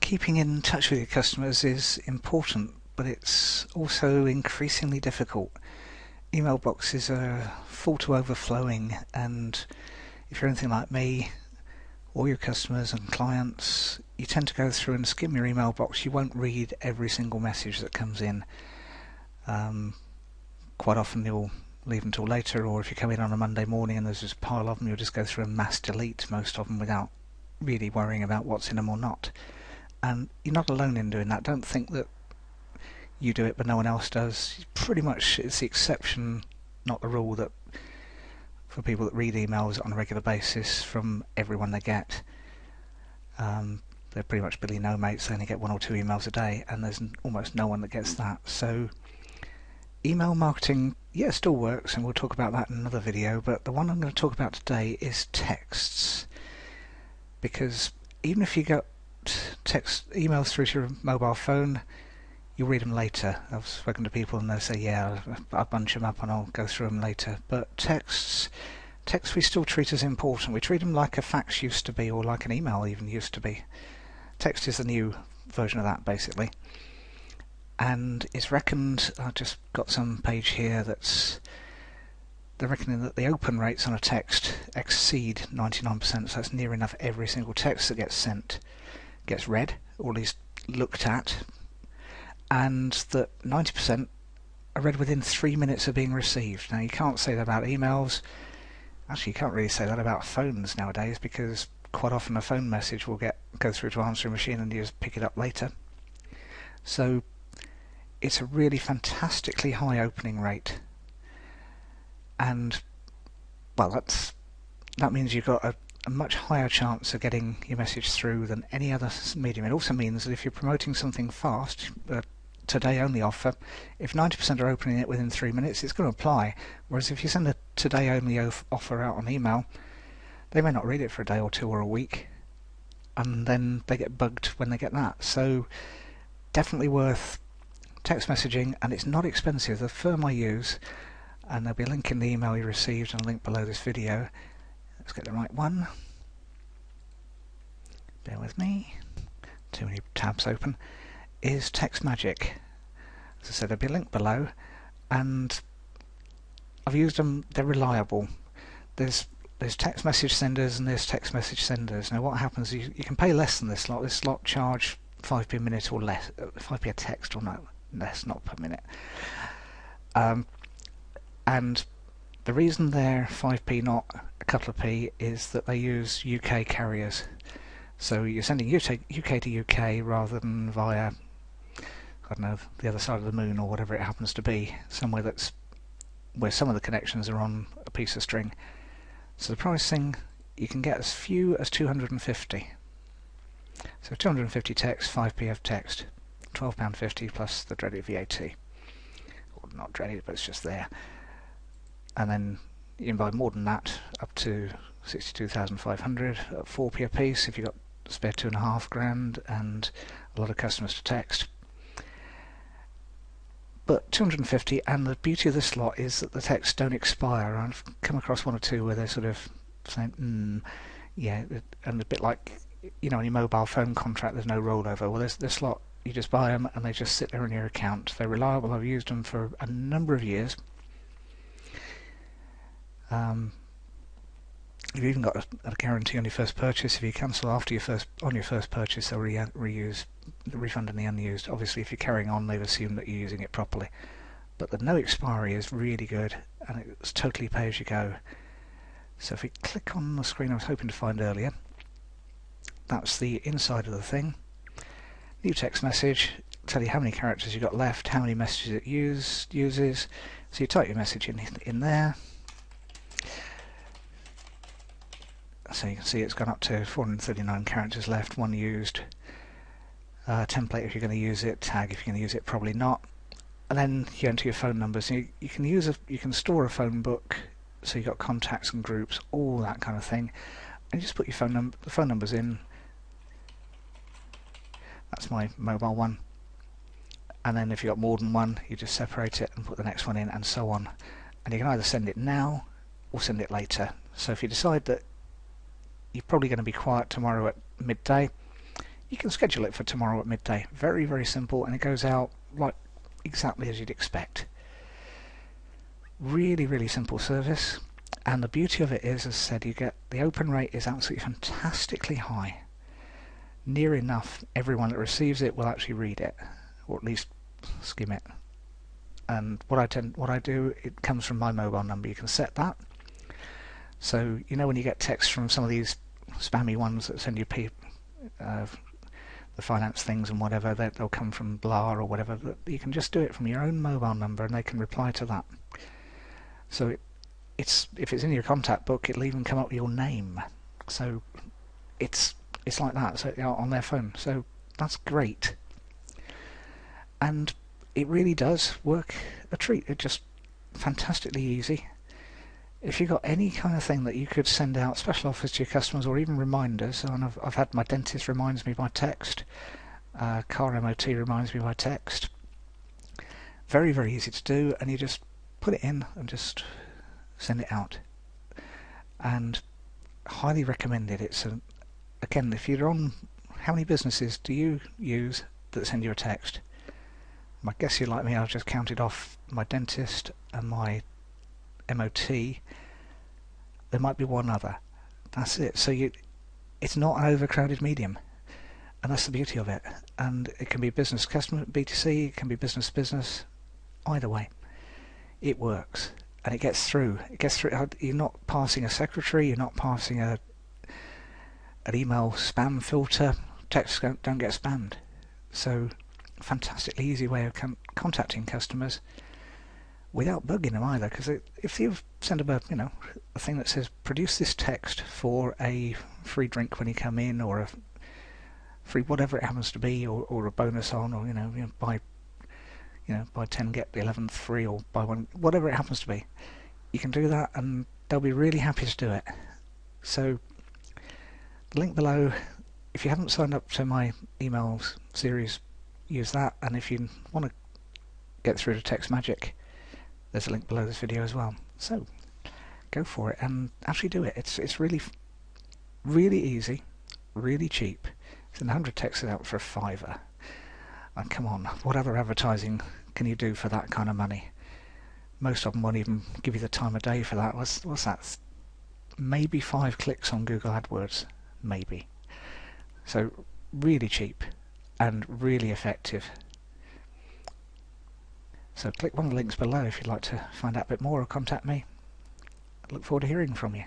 Keeping in touch with your customers is important, but it's also increasingly difficult. Email boxes are full to overflowing, and if you're anything like me, all your customers and clients, you tend to go through and skim your email box. You won't read every single message that comes in. Quite often you'll leave until later, or if you come in on a Monday morning and there's this pile of them, you'll just go through and mass delete most of them without really worrying about what's in them or not. And you're not alone in doing that. Don't think that you do it but no one else does. Pretty much it's the exception, not the rule, that for people that read emails on a regular basis from everyone they get, they're pretty much Billy No Mates. They only get 1 or 2 emails a day, and there's almost no one that gets that. So email marketing, yeah, still works, and we'll talk about that in another video, but the one I'm going to talk about today is texts. Because even if you got text emails through to your mobile phone, you'll read them later. I've spoken to people and they'll say, yeah, I'll bunch them up and I'll go through them later. But texts we still treat as important. We treat them like a fax used to be, or like an email even used to be. Text is the new version of that, basically. And it's reckoned, I've just got some page here they're reckoning that the open rates on a text exceed 99%, so that's near enough every single text that gets sent gets read, or at least looked at, and that 90% are read within 3 minutes of being received. Now, you can't say that about emails. Actually, you can't really say that about phones nowadays, because quite often a phone message will go through to answering machine and you just pick it up later. So it's a really fantastically high opening rate, and well, that means you've got a much higher chance of getting your message through than any other medium. It also means that if you're promoting something fast, today only offer, if 90% are opening it within 3 minutes, it's going to apply. Whereas if you send a today only offer out on email, they may not read it for a day or 2 or a week, and then they get bugged when they get that. So definitely worth text messaging, and it's not expensive. The firm I use, and there'll be a link in the email you received and a link below this video. Let's get the right one. Bear with me. Too many tabs open. Is Text Magic. As I said, there'll be a link below, and I've used them. They're reliable. There's text message senders and there's text message senders. Now, what happens is you can pay less than this lot. This lot charge 5p a minute or less, 5p a text or no, less, not per minute. And the reason they're 5p, not a couple of p, is that they use UK carriers. So you're sending UK to UK rather than via, I don't know, the other side of the moon or whatever it happens to be, somewhere where some of the connections are on a piece of string. So the pricing, you can get as few as 250. So 250 text, 5p of text, £12.50 plus the dreaded VAT. Or not dreaded, but it's just there. And then you can buy more than that, up to 62,500 at 4p a piece if you've got spare 2.5 grand and a lot of customers to text. But 250, and the beauty of this lot is that the texts don't expire. I've come across 1 or 2 where they're sort of saying, yeah, and a bit like, you know, on your mobile phone contract there's no rollover. Well, this lot, you just buy them and they just sit there in your account. They're reliable. I've used them for a number of years. You've even got a guarantee on your first purchase. If you cancel after your first purchase, they'll refund any unused. Obviously, if you're carrying on, they've assumed that you're using it properly. But the no expiry is really good, and it's totally pay as you go. So if we click on the screen I was hoping to find earlier, that's the inside of the thing. New text message, tell you how many characters you've got left, how many messages it uses. So you type your message in there. So you can see it's gone up to 439 characters left, 1 used. Template if you're going to use it, tag if you're going to use it, probably not. And then you enter your phone numbers. You can store a phone book, so you've got contacts and groups, all that kind of thing. And you just put your the phone numbers in. That's my mobile one. And then if you've got more than one, you just separate it and put the next one in, and so on. And you can either send it now or send it later. So if you decide that you're probably going to be quiet tomorrow at midday, You can schedule it for tomorrow at midday. Very, very simple, and it goes out like exactly as you'd expect. Really, really simple service. And the beauty of it is, as I said, you get the open rate is absolutely fantastically high. Near enough everyone that receives it will actually read it, or at least skim it. And what I do, it comes from my mobile number. You can set that. So you know when you get texts from some of these spammy ones that send you the finance things and whatever, they'll come from blah or whatever. You can just do it from your own mobile number, and they can reply to that. So if it's in your contact book, it'll even come up with your name. So it's like that, so on their phone. So that's great, and it really does work a treat. It's just fantastically easy. If you've got any kind of thing that you could send out special offers to your customers, or even reminders, and I've had my dentist reminds me by text, car MOT reminds me by text. Very, very easy to do, and you just put it in and just send it out. And highly recommended. It's again, if you're on, how many businesses do you use that send you a text? I guess you're like me. I've just counted off my dentist and my MOT. There might be one other. That's it. So it's not an overcrowded medium, and that's the beauty of it. And it can be business customer, B2C. It can be business business. Either way, it works, and it gets through. It gets through. You're not passing a secretary. You're not passing an email spam filter. Texts don't get spammed. So fantastically easy way of contacting customers without bugging them either, because if you send them a thing that says produce this text for a free drink when you come in, or a free whatever it happens to be, or a bonus on, or buy 10 get the 11th free, or buy one, whatever it happens to be, you can do that and they'll be really happy to do it. So the link below, if you haven't signed up to my emails series, use that, and if you want to get through to Text Magic, there's a link below this video as well. So go for it and actually do it. It's really, really easy, really cheap. It's 100 texts out for a £5. And come on, what other advertising can you do for that kind of money? Most of them won't even give you the time of day for that. What's that? Maybe 5 clicks on Google AdWords, maybe. So really cheap and really effective. So click one of the links below if you'd like to find out a bit more, or contact me. I look forward to hearing from you.